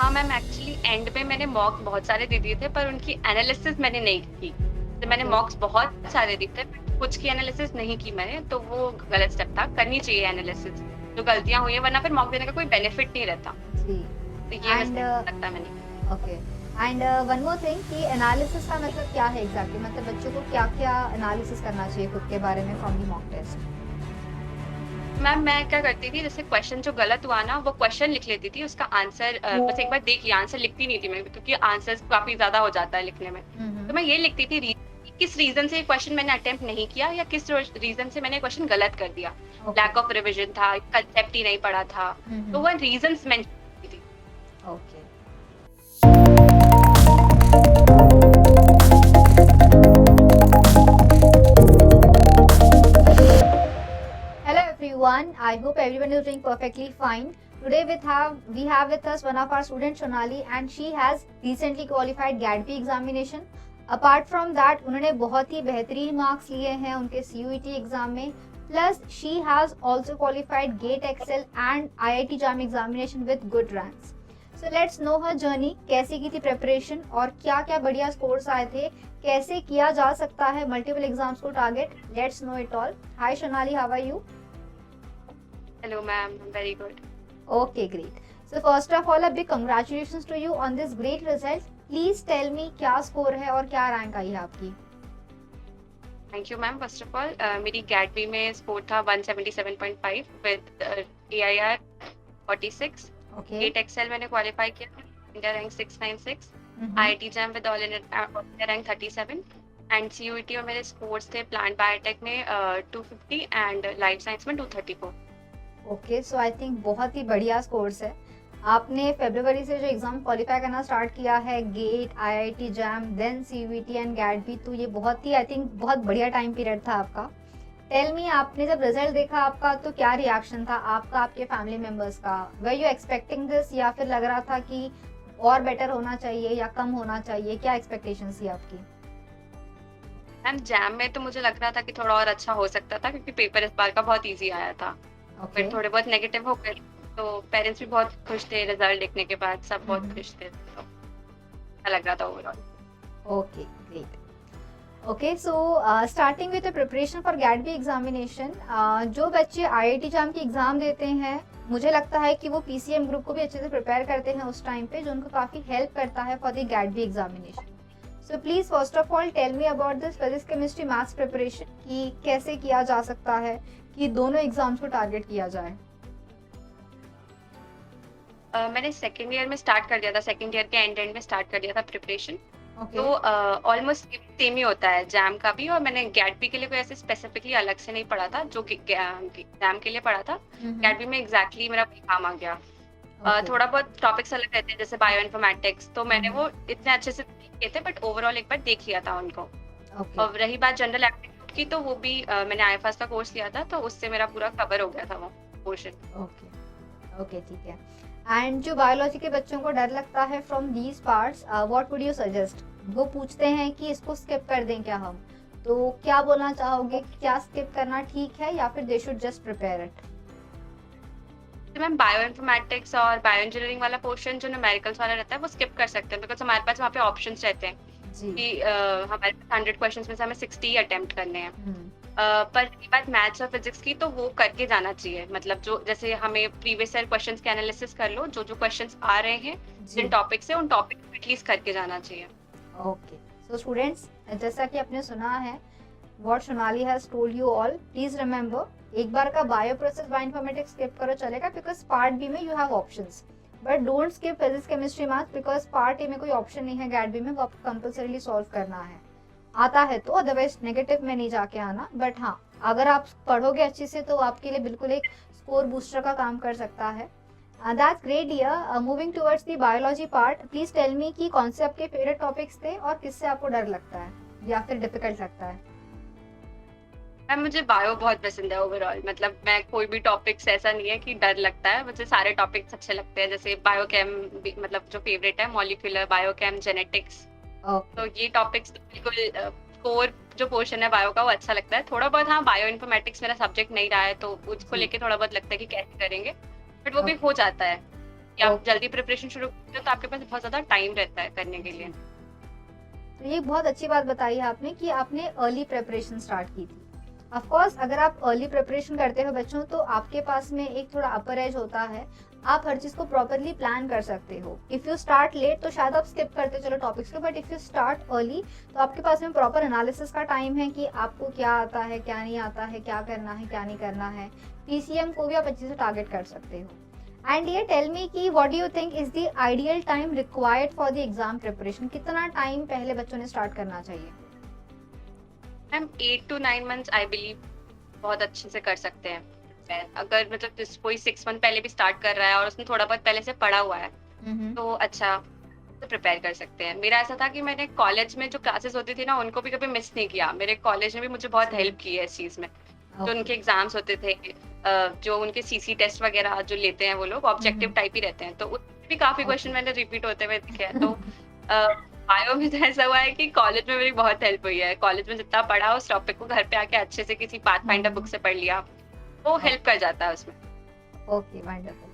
हाँ ma'am, actually and में मैंने मॉक्स बहुत सारे दे दिए थे, पर उनकी एनालिसिस मैंने नहीं की। तो मैंने ओके। मॉक्स बहुत सारे दिए थे, बट कुछ की एनालिसिस नहीं की मैंने, तो वो गलत स्टेप था। करनी चाहिए एनालिसिस, जो गलतियाँ हुई हैं, वरना फिर मॉक देने का कोई बेनिफिट नहीं रहता। जी। तो ये एंड मिस्टेक लगता है मैंने। Okay. And one more thing कि एनालिसिस का मतलब क्या है एग्जैक्टली, मतलब बच्चों को क्या क्या एनालिसिस करना चाहिए खुद के बारे में from the mock test? Ma'am मैं क्या करती थी, जैसे क्वेश्चन जो गलत हुआ ना, वो क्वेश्चन लिख लेती थी, उसका आंसर बस एक बार देखिए, आंसर लिखती नहीं थी मैं, क्योंकि आंसर्स काफ़ी ज़्यादा हो जाता है लिखने में। तो मैं ये लिखती थी किस रीज़न से ये क्वेश्चन मैंने अटेम्प्ट नहीं किया, या किस रीज़न से मैंने क्वेश्चन गलत कर दिया। ओके। लैक ऑफ रिविजन था, कंसेप्ट ही नहीं पढ़ा था। तो वो रीज़न्स मेंशन करती थी। Okay. Hello everyone, I hope everyone is doing perfectly fine. Today we have with us one of our students Sonali, and she has recently qualified GATP examination. Apart from that, उन्होंने बहुत ही बेहतरीन marks लिए हैं उनके CUET exam में. Plus she has also qualified GATE Excel and IIT JAM examination with good ranks. So let's know her journey, कैसे की थी प्रिपरेशन और क्या क्या बढ़िया स्कोर्स आए थे, कैसे किया जा सकता है मल्टीपल एग्जाम्स को target. Let's know it all. Hi Sonali, how are you? Hello ma'am, very good. Okay, great. So first of all, a big congratulations to you on this great result. Please tell me क्या score है और क्या rank आई है आपकी? Thank you ma'am. First of all मेरी GATB में score था 177.5 with AIR 46। Okay. GATE XL मैंने क्वालिफाई किया, India rank 696। Mhm. IIT JAM with all India rank 37। And CUET में मेरे स्कोर्स थे प्लांट बायोटेक में 250 एंड लाइफ साइंस में 234। ओके, सो आई थिंक बहुत ही बढ़िया स्कोर्स है. आपने फरवरी से जो एग्जाम क्वालिफाई करना स्टार्ट किया है, GATE, IIT JAM, then CUET and GAT, तो ये बहुत ही आई थिंक बहुत बढ़िया टाइम पीरियड था आपका. टेल मी, आपने जब रिजल्ट देखा आपका तो क्या रिएक्शन था आपका, आपके फैमिली मेंबर्स का? वर यू एक्सपेक्टिंग दिस, या फिर लग रहा था कि और बेटर होना चाहिए या कम होना चाहिए? क्या एक्सपेक्टेशंस थी आपकी? मैम जैम में तो मुझे लग रहा था कि थोड़ा और अच्छा हो सकता था, क्योंकि पेपर इस बार का बहुत ईजी आया था। ओके. फिर थोड़े बहुत नेगेटिव हो गए, तो पेरेंट्स भी बहुत खुश थे, रिजल्ट देखने के बाद सब बहुत खुश थे, तो अच्छा लग रहा था overall. Okay, great. Okay, so starting with the preparation for GAT B examination, जो बच्चे आईआईटी जैम की एग्ज़ाम देते हैं, मुझे लगता है कि वो पीसीएम ग्रुप को भी अच्छे से प्रिपेयर करते हैं उस टाइम पे, जो उनको काफ़ी हेल्प करता है for the GAT B examination. So please first of all tell me about this physics chemistry maths preparation, कि कैसे किया जा सकता है कि दोनों एग्जाम्स को टारगेट किया जाए. मैंने सेकेंड ईयर में स्टार्ट कर दिया था, सेकेंड ईयर के एंड में स्टार्ट कर दिया था प्रिपरेशन। ओके. तो ऑलमोस्ट सेम ही होता है जैम का भी, और मैंने गैट के लिए कोई ऐसे स्पेसिफिकली अलग से नहीं पढ़ा था, जो जैम के लिए पढ़ा था। गैट में एग्जैक्टली मेरा वही काम आ गया। थोड़ा बहुत टॉपिक्स अलग रहते हैं, जैसे बायो इन्फॉर्मेटिक्स, तो मैंने वो इतने अच्छे से नहीं किए थे, बट ओवरऑल एक बार देख लिया था उनको। और रही बात जनरल एप्टीट्यूड की, तो वो भी मैंने IIFAS का कोर्स लिया था, तो उससे मेरा पूरा कवर हो गया था वो पोर्शन। ओके. ओके, ठीक है. एंड जो बायोलॉजी के बच्चों को डर लगता है from these parts, what would you suggest? वो पूछते हैं कि इसको स्किप कर दें क्या हम, तो क्या बोलना चाहोगे, क्या स्किप करना ठीक है या फिर they should just prepare it? तो मैम बायो इन्फॉर्मेटिक्स और बायो इंजीनियरिंग वाला पोर्शन जो न्यूमेरिकल्स वाला रहता है, वो स्किप कर सकते हैं, बिकॉज हमारे पास वहाँ पे ऑप्शंस रहते हैं जी. कि हमारे पास 100 क्वेश्चंस में से हमें 60 अटेम्प्ट करने हैं। हम्म. पर रही बात मैथ्स और फिजिक्स की, तो वो करके जाना चाहिए। मतलब जो जैसे हमें प्रीवियस ईयर क्वेश्चंस के एनालिसिस कर लो, जो जो क्वेश्चंस आ रहे हैं जिन टॉपिक से, उन टॉपिक को एटलीस्ट करके जाना चाहिए। ओके, सो स्टूडेंट्स, जैसा कि आपने सुना है what Sonali has told you all, please remember, एक बार का bio process bio informatics skip करो चलेगा, बिकॉज पार्ट बी में you have options, but don't skip physics chemistry maths, because part A में कोई ऑप्शन नहीं है गैट बी में, वो आपको कंपल्सरीली सॉल्व करना है. आता है तो, अदरवाइज नेगेटिव में नहीं जाके आना, बट हाँ, अगर आप पढ़ोगे अच्छे से तो आपके लिए बिल्कुल एक स्कोर बूस्टर का काम कर सकता है. That's great dear. Moving towards the biology part, please tell me कि कौन से आपके फेवरेट टॉपिक्स थे और किससे आपको डर लगता है या फिर डिफिकल्ट लगता है? मैम मुझे बायो बहुत पसंद है ओवरऑल, मतलब मैं कोई भी टॉपिक्स ऐसा नहीं है कि डर लगता है, मुझे सारे टॉपिक्स अच्छे लगते हैं। जैसे बायोकेम मतलब जो फेवरेट है, मॉलिक्यूलर बायोकेम, जेनेटिक्स, तो ये टॉपिक्स तो बिल्कुल कोर जो पोर्शन है बायो का, वो अच्छा लगता है। थोड़ा बहुत हाँ, बायो इन्फॉर्मेटिक्स मेरा सब्जेक्ट नहीं रहा है, तो उसको लेके थोड़ा बहुत लगता है कि कैसे करेंगे, बट वो भी हो जाता है। कि आप Okay. जल्दी प्रिपरेशन शुरू करते हो तो आपके पास बहुत ज़्यादा टाइम रहता है करने के लिए। तो ये बहुत अच्छी बात बताई है आपने कि आपने अर्ली प्रिपरेशन स्टार्ट की थी। ऑफ कोर्स अगर आप अर्ली प्रिपरेशन करते हो बच्चों तो आपके पास में एक थोड़ा अपर एज होता है, आप हर चीज को प्रॉपरली प्लान कर सकते हो। इफ यू स्टार्ट लेट तो शायद आप स्किप करते चलो टॉपिक्स को, but if you start early तो आपके पास में प्रॉपर एनालिसिस का टाइम है कि आपको क्या आता है, क्या नहीं आता है, क्या करना है, क्या नहीं करना है। पीसीएम को भी आप अच्छे से टारगेट कर सकते हो। एंड ये टेल मी कि what do you think is the ideal time required for the exam preparation? कितना टाइम पहले बच्चों ने स्टार्ट करना चाहिए? Ma'am 8 to 9 months I believe बहुत अच्छे से कर सकते हैं। अगर मतलब कोई 6 मंथ पहले भी स्टार्ट कर रहा है और उसने थोड़ा बहुत पहले से पढ़ा हुआ है तो अच्छा तो प्रिपेयर कर सकते हैं। मेरा ऐसा था कि मैंने कॉलेज में जो क्लासेस होती थी ना उनको भी कभी मिस नहीं किया। मेरे कॉलेज ने भी मुझे बहुत हेल्प की है इस चीज़ में। जो उनके एग्जाम्स होते थे, जो उनके सीसी टेस्ट वगैरह जो लेते हैं वो लोग ऑब्जेक्टिव टाइप ही रहते हैं, तो उसमें भी काफी क्वेश्चन मैंने रिपीट होते हुए देखे हैं। तो बायो में तो ऐसा हुआ है कि कॉलेज में मेरी बहुत हेल्प हुई है। कॉलेज में जितना पढ़ा उस टॉपिक को घर पे आके अच्छे से किसी पाथ फाइंडर बुक से पढ़ लिया, वो हेल्प कर जाता है उसमें। Okay, wonderful.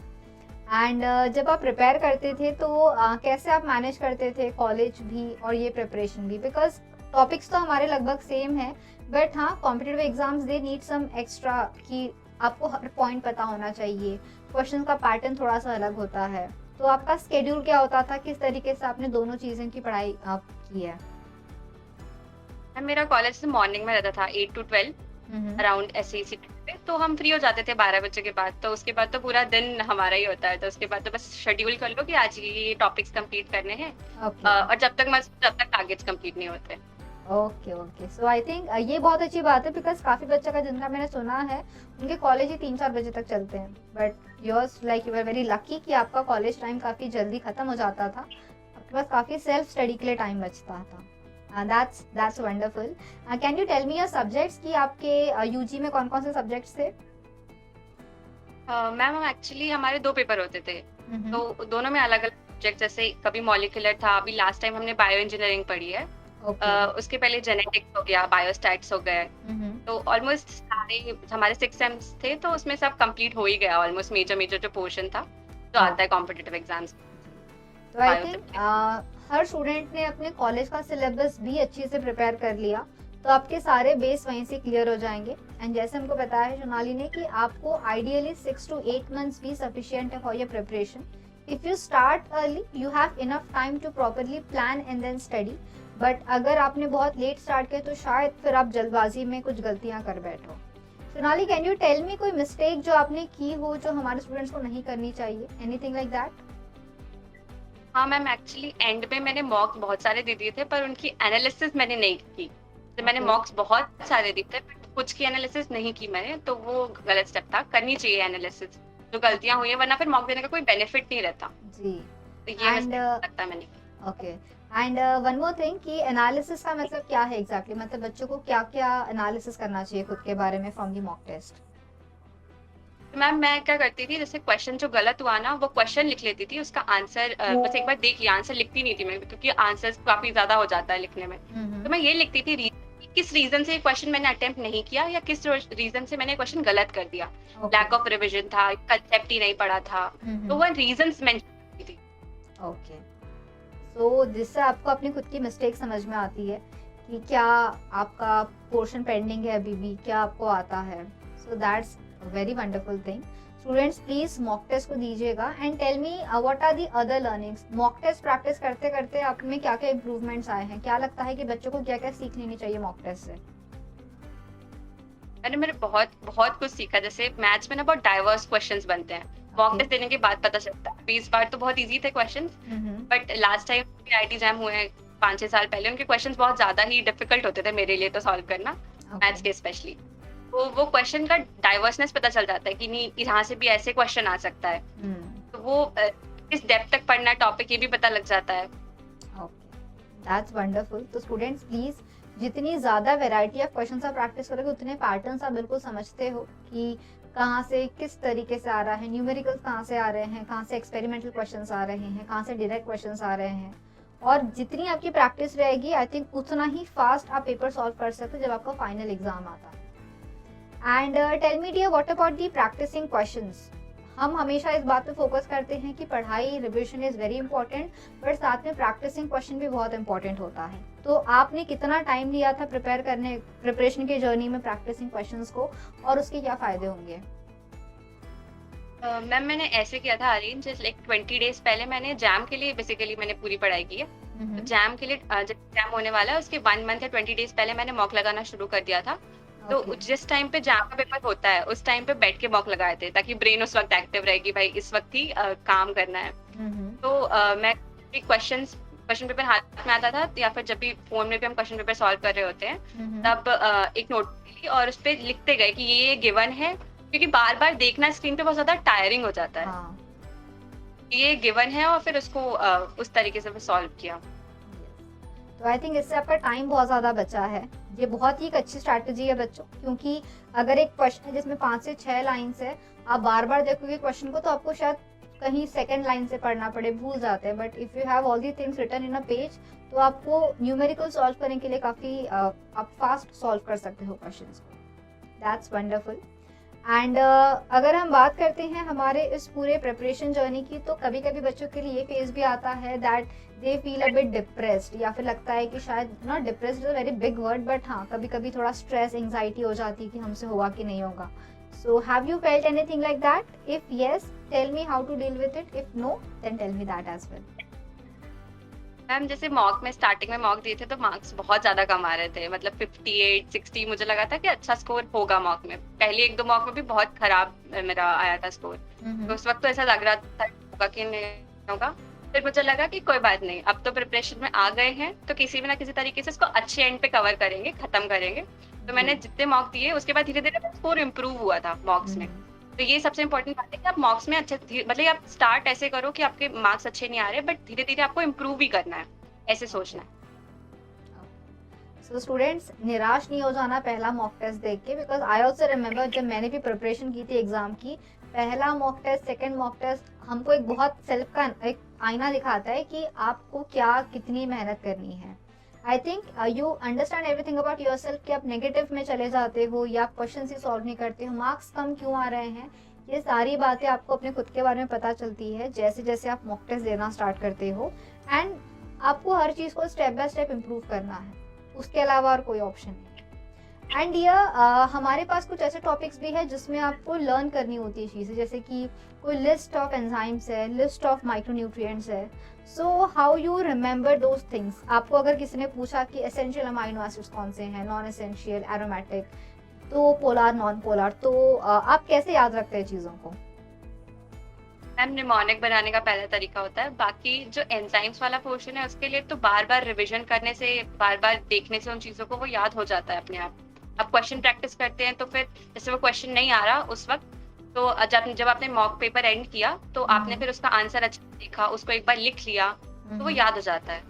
एंड जब आप प्रिपेयर करते थे तो कैसे आप मैनेज करते थे कॉलेज भी और ये प्रिपरेशन भी? बिकॉज टॉपिक्स तो हमारे लगभग सेम है, बट हाँ competitive exams they need some extra कि आपको हर पॉइंट पता होना चाहिए, क्वेश्चन का पैटर्न थोड़ा सा अलग होता है। तो आपका स्केड्यूल क्या होता था, किस तरीके से आपने दोनों चीज़ों की पढ़ाई आप की है? मेरा कॉलेज मॉर्निंग में रहता था 8 to 12 अराउंड ऐसे इसी पे, तो हम फ्री हो जाते थे 12 बजे के बाद। तो उसके बाद तो पूरा दिन हमारा ही होता है, तो उसके बाद तो बस शेड्यूल कर लो कि आज ये टॉपिक्स कंप्लीट करने हैं। और जब तक टारगेट्स कंप्लीट नहीं होते। Okay okay, so I think ये बहुत अच्छी बात है बिकॉज काफी बच्चा का जिनका मैंने सुना है उनके कॉलेज ही 3-4 बजे तक चलते हैं, but yours like you are very lucky कि आपका कॉलेज टाइम काफी जल्दी खत्म हो जाता था, आपके पास काफी सेल्फ स्टडी के लिए टाइम बचता था। that's wonderful. Can you tell me your subjects कि आपके यूजी में कौन कौन से सब्जेक्ट्स थे? मैम एक्चुअली हमारे 2 पेपर होते थे, तो दोनों में अलग अलग सब्जेक्ट, जैसे कभी मॉलिक्यूलर था, अभी लास्ट टाइम हमने बायो इंजीनियरिंग पढ़ी है। उसके पहले जेनेटिक्स हो गया, बायोस्टैट्स हो गए, तो ऑलमोस्ट सारे हमारे 6 सेम्स थे, तो उसमें सब कंप्लीट हो ही गया ऑलमोस्ट। मेजर जो पोर्शन था जो आता है कॉम्पिटिटिव एग्जाम्स। तो आई थिंक हर स्टूडेंट ने अपने कॉलेज का सिलेबस भी अच्छे से प्रिपेयर कर लिया तो आपके सारे बेस वहीं से क्लियर हो जाएंगे। एंड जैसे हमको बताया है सोनाली ने कि आपको आइडियली 6 to 8 मंथ्स भी सफिशिएंट है for your preparation. If you start early you have enough time to properly plan and then study, but अगर आपने बहुत लेट स्टार्ट किया तो शायद फिर आप जल्दबाजी में कुछ गलतियां कर बैठो। Sonali, can you tell me कोई मिस्टेक जो आपने की हो जो हमारे स्टूडेंट्स को नहीं करनी चाहिए? Anything like that? हाँ मैम, एक्चुअली एंड में मैंने मॉक्स बहुत सारे दे दिए थे पर उनकी एनालिसिस मैंने नहीं की। तो मैंने मॉक्स बहुत सारे दिए थे बट कुछ की एनालिसिस नहीं की मैंने, तो वो गलत स्टेप था। करनी चाहिए एनालिसिस, जो गलतियां हुई है, वरना फिर मॉक देने का कोई बेनिफिट नहीं रहता जी। तो ये मिस्टेक लगता है मैंने। Okay, and one more thing कि एनालिसिस का मतलब क्या है एग्जैक्टली? मतलब बच्चों को क्या क्या एनालिसिस करना चाहिए खुद के बारे में from the mock test? Ma'am मैं क्या करती थी, जैसे क्वेश्चन जो गलत हुआ ना वो क्वेश्चन लिख लेती थी, उसका आंसर बस एक बार देखिए, आंसर लिखती नहीं थी मैं क्योंकि आंसर काफी ज्यादा हो जाता है लिखने में। तो मैं ये लिखती थी किस रीजन से ये क्वेश्चन मैंने अटेम्प्ट नहीं किया या किस रीजन से मैंने क्वेश्चन गलत कर दिया। लैक ऑफ रिविजन था, कंसेप्ट ही नहीं पढ़ा था, तो वो रीजंस मेंशन करती थी। ओके, सो जिससे आपको अपनी खुद की मिस्टेक समझ में आती है कि क्या आपका पोर्शन पेंडिंग है अभी भी, क्या आपको आता है। So that's very wonderful thing. Students please mock test को दीजिएगा and tell me what are the other learnings. Mock test practice करते करते आप में क्या क्या इम्प्रूवमेंट्स आए हैं? क्या लगता है कि बच्चों को क्या क्या सीख लेनी चाहिए मॉक टेस्ट से? मैंने बहुत कुछ सीखा। जैसे मैथ्स में ना बहुत डाइवर्स क्वेश्चंस बनते हैं, मॉक टेस्ट देने के बाद पता चलता है। इस बार तो बहुत इजी थे questions, but last time IT exam हुए हैं 5-6 साल पहले, उनके क्वेश्चंस बहुत ज्यादा ही डिफिकल्ट होते थे मेरे लिए तो सॉल्व करना, मैथ्स के स्पेशली। तो वो क्वेश्चन का डाइवर्सनेस पता चल जाता है कि नहीं यहाँ से भी ऐसे क्वेश्चन आ सकता है, तो वो किस डेप्थ तक पढ़ना है टॉपिक ये भी पता लग जाता है। Okay, that's wonderful. तो स्टूडेंट्स प्लीज जितनी ज्यादा वैरायटी ऑफ क्वेश्चंस आप प्रैक्टिस करोगे उतने पैटर्न्स आप बिल्कुल समझते हो कि कहाँ से किस तरीके से आ रहा है, न्यूमेरिकल्स कहाँ से आ रहे हैं, कहाँ से एक्सपेरिमेंटल क्वेश्चंस आ रहे हैं, कहाँ से डायरेक्ट क्वेश्चंस आ रहे हैं। और जितनी आपकी प्रैक्टिस रहेगी आई थिंक उतना ही फास्ट आप पेपर सॉल्व कर सकते हो जब आपका फाइनल एग्जाम आता है। And tell me dear, what about the practising questions? हम हमेशा इस बात पे फोकस करते हैं कि पढ़ाई revision is very important, but साथ में प्रैक्टिसिंग क्वेश्चन भी बहुत इंपॉर्टेंट होता है। तो आपने कितना टाइम लिया था प्रिपरेशन के जर्नी में प्रैक्टिसिंग क्वेश्चंस को, और उसके क्या फायदे होंगे? मैम मैंने ऐसे किया था अरेंज, जैसे लाइक 20 डेज पहले मैंने जैम के लिए बेसिकली मैंने पूरी पढ़ाई की है। तो जैम के लिए जब एग्जाम होने वाला है उसके 1 मंथ या 20 डेज पहले मैंने मॉक लगाना शुरू कर दिया था। तो Okay. जिस टाइम पे जैम का पेपर होता है उस टाइम पे बैठ के मॉक लगाए थे, ताकि ब्रेन उस वक्त एक्टिव रहेगी, भाई इस वक्त ही काम करना है। तो मैं क्वेश्चन पेपर हाथ में आता था, या फिर जब भी फोन में भी हम क्वेश्चन पेपर सॉल्व कर रहे होते हैं तब एक नोट ली और उस पर लिखते गए कि ये गिवन है, क्योंकि बार बार देखना स्क्रीन पे बहुत ज्यादा टायरिंग हो जाता है। हाँ. ये गिवन है और फिर उसको उस तरीके से सॉल्व किया। तो आई थिंक इससे आपका टाइम बहुत ज़्यादा बचा है। ये बहुत ही एक अच्छी स्ट्रैटेजी है बच्चों, क्योंकि अगर एक क्वेश्चन है जिसमें 5 से 6 लाइन्स है, आप बार बार देखोगे क्वेश्चन को तो आपको शायद कहीं सेकंड लाइन से पढ़ना पड़े, भूल जाते हैं। But if you have all the things written in a page, तो आपको न्यूमेरिकल सॉल्व करने के लिए काफ़ी आप फास्ट सॉल्व कर सकते हो क्वेश्चंस को। That's wonderful. एंड अगर हम बात करते हैं हमारे इस पूरे प्रिपरेशन जर्नी की, तो कभी कभी बच्चों के लिए ये फेज भी आता है that they feel a bit depressed, या फिर लगता है कि शायद not depressed is a very big word, but हाँ कभी कभी थोड़ा स्ट्रेस एंजाइटी हो जाती है कि हमसे होगा कि नहीं होगा। So have you felt anything like that? If yes, tell me how to deal with it, if no then tell me that as well. Ma'am जैसे मॉक में स्टार्टिंग में मॉक दिए थे तो मार्क्स बहुत ज्यादा कम आ रहे थे, मतलब 58 60 मुझे लगा था कि अच्छा स्कोर होगा मॉक में। पहले 1-2 मॉक में भी बहुत खराब मेरा आया था स्कोर। तो उस वक्त तो ऐसा लग रहा था होगा कि नहीं होगा। फिर मुझे लगा कि कोई बात नहीं, अब तो प्रिपरेशन में आ गए हैं तो किसी भी ना किसी तरीके से इसको अच्छे एंड पे कवर करेंगे, खत्म करेंगे। तो मैंने जितने मॉक दिए उसके बाद धीरे धीरे स्कोर इम्प्रूव हुआ था मॉक्स में। तो ये सबसे इम्पोर्टेंट बात है कि आप मॉक्स में अच्छे, मतलब आप स्टार्ट ऐसे करो कि आपके मार्क्स अच्छे नहीं आ रहे, बट धीरे धीरे आपको इम्प्रूव भी करना है, ऐसे सोचना है। सो स्टूडेंट्स, निराश नहीं हो जाना पहला मॉक टेस्ट देख के, बिकॉज आई ऑल्सो रिमेम्बर जब मैंने भी प्रिपरेशन की थी एग्जाम की, पहला mock test second mock test हमको एक बहुत सेल्फ का एक आईना दिखाता है कि आपको क्या कितनी मेहनत करनी है। I think you understand everything about your self कि आप नेगेटिव में चले जाते हो या क्वेश्चन ही सॉल्व नहीं करते हो, मार्क्स कम क्यों आ रहे हैं, ये सारी बातें आपको अपने खुद के बारे में पता चलती है जैसे जैसे आप मॉक टेस्ट देना स्टार्ट करते हो। एंड आपको हर चीज़ को स्टेप बाय स्टेप इम्प्रूव करना है, उसके अलावा और कोई ऑप्शन नहीं है। एंड ये हमारे पास कुछ ऐसे टॉपिक्स भी है जिसमें आपको लर्न करनी होती है चीज़ें, जैसे कि कोई लिस्ट ऑफ एंजाइम्स है, लिस्ट ऑफ माइक्रोन्यूट्रिएंट्स है। So how you remember those things? आपको अगर किसी ने पूछा कि एसेंशियल अमाइनो एसिड्स कौन से हैं, नॉन एसेंशियल, एरोमेटिक, तो पोलर, नॉन पोलर, तो आप कैसे याद रखते हैं चीज़ों को? मैम निमोनिक बनाने का पहला तरीका होता है, बाकी जो एंजाइम्स वाला पोर्शन है उसके लिए तो बार बार रिवीजन करने से, बार बार देखने से उन चीजों को वो याद हो जाता है अपने आप। अब क्वेश्चन प्रैक्टिस करते हैं तो फिर जैसे वो क्वेश्चन नहीं आ रहा उस वक्त, तो जब आपने मॉक पेपर एंड किया तो आपने फिर उसका आंसर अच्छा देखा, उसको एक बार लिख लिया, तो वो याद हो जाता है।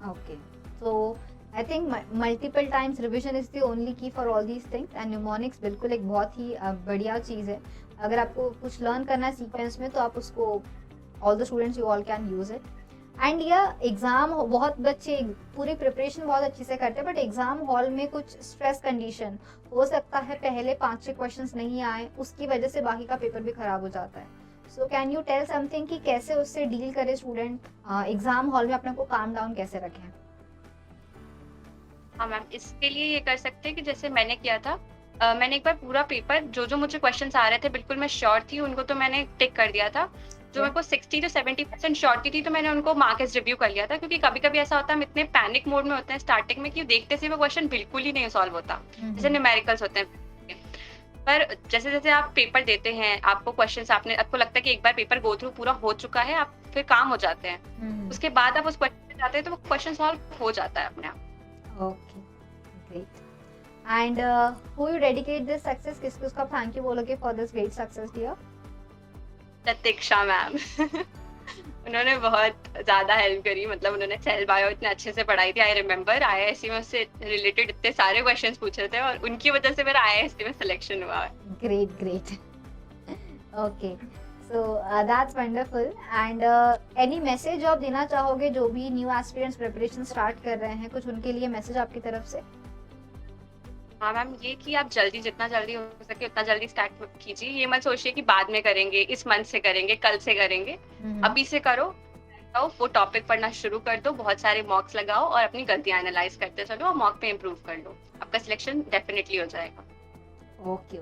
Okay, so I think multiple times revision is the only key for all these things, and mnemonics बिल्कुल एक बहुत ही बढ़िया चीज़ है। अगर आपको कुछ लर्न करना है सीक्वेंस में तो आप उसको, all the students you all can use it. And यह एग्जाम, बहुत बच्चे पूरी प्रिपरेशन बहुत अच्छे से करते हैं, बट एग्जाम हॉल में कुछ स्ट्रेस कंडीशन हो सकता है, पहले 5-6 क्वेश्चंस नहीं आए, उसकी वजह से बाकी का पेपर भी खराब हो जाता है। So can you tell something कि कैसे उससे डील करे स्टूडेंट, एग्जाम हॉल में अपने को काम डाउन कैसे रखें? हाँ मैम, इसके लिए ये कर सकते हैं कि जैसे मैंने किया था, मैंने एक बार पूरा पेपर, जो मुझे क्वेश्चंस आ रहे थे बिल्कुल मैं श्योर थी उनको, तो मैंने टिक कर दिया था। जो मेरे को 60 to 70% श्योरिटी थी तो मैंने उनको मार्क्स रिव्यू कर लिया था, क्योंकि कभी कभी ऐसा होता है हम इतने पैनिक मोड में होते हैं स्टार्टिंग में कि देखते से वो क्वेश्चन बिल्कुल ही नहीं सॉल्व होता, जैसे न्यूमेरिकल्स होते हैं। पर जैसे जैसे आप पेपर देते हैं, आपको क्वेश्चंस, आपको लगता है कि एक बार पेपर गो थ्रू पूरा हो चुका है, आप फिर काम हो जाते हैं, उसके बाद आप उस क्वेश्चन पे जाते हैं तो वो क्वेश्चन सॉल्व हो जाता है अपने आप। Okay, great. And who you dedicate this success, किसको उसका थैंक यू बोलोगे for this great success dear? Pratiksha ma'am उन्होंने बहुत ज्यादा हेल्प करी, मतलब उन्होंने सेल बायो इतने अच्छे से पढ़ाई थी। आई रिमेम्बर आईआईएससी में उससे रिलेटेड इतने सारे क्वेश्चंस पूछे थे और उनकी वजह से मेरा आईआईएससी में सिलेक्शन हुआ है। Great great, okay, so that's wonderful. And any message आप देना चाहोगे जो भी न्यू एस्पिरेंट्स प्रिपरेशन स्टार्ट कर रहे हैं, कुछ उनके लिए मैसेज आपकी तरफ से? हाँ मैम, ये कि आप जल्दी, जितना जल्दी हो सके उतना जल्दी स्टार्ट कीजिए। ये मत सोचिए कि बाद में करेंगे, इस मंथ से करेंगे, कल से करेंगे। अभी से करो, वो टॉपिक पढ़ना शुरू कर दो, बहुत सारे मॉक्स लगाओ और अपनी गलतियां एनालाइज करते चलो और मॉक पे इम्प्रूव कर लो। आपका सिलेक्शन डेफिनेटली हो जाएगा। Okay,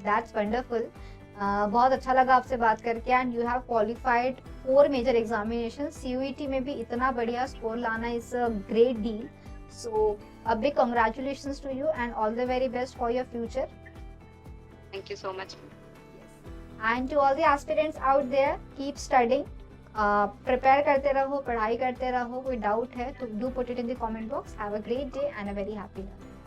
that's wonderful. बहुत अच्छा लगा आपसे बात करके। And you have qualified 4 major examination. CUET में भी इतना बढ़िया स्कोर लाना is a great deal. So a big congratulations to you and all the very best for your future. Thank you so much. And to all the aspirants out there, keep studying, prepare करते रहो, पढ़ाई करते रहो। कोई doubt है तो do put it in the comment box. Have a great day and a very happy life.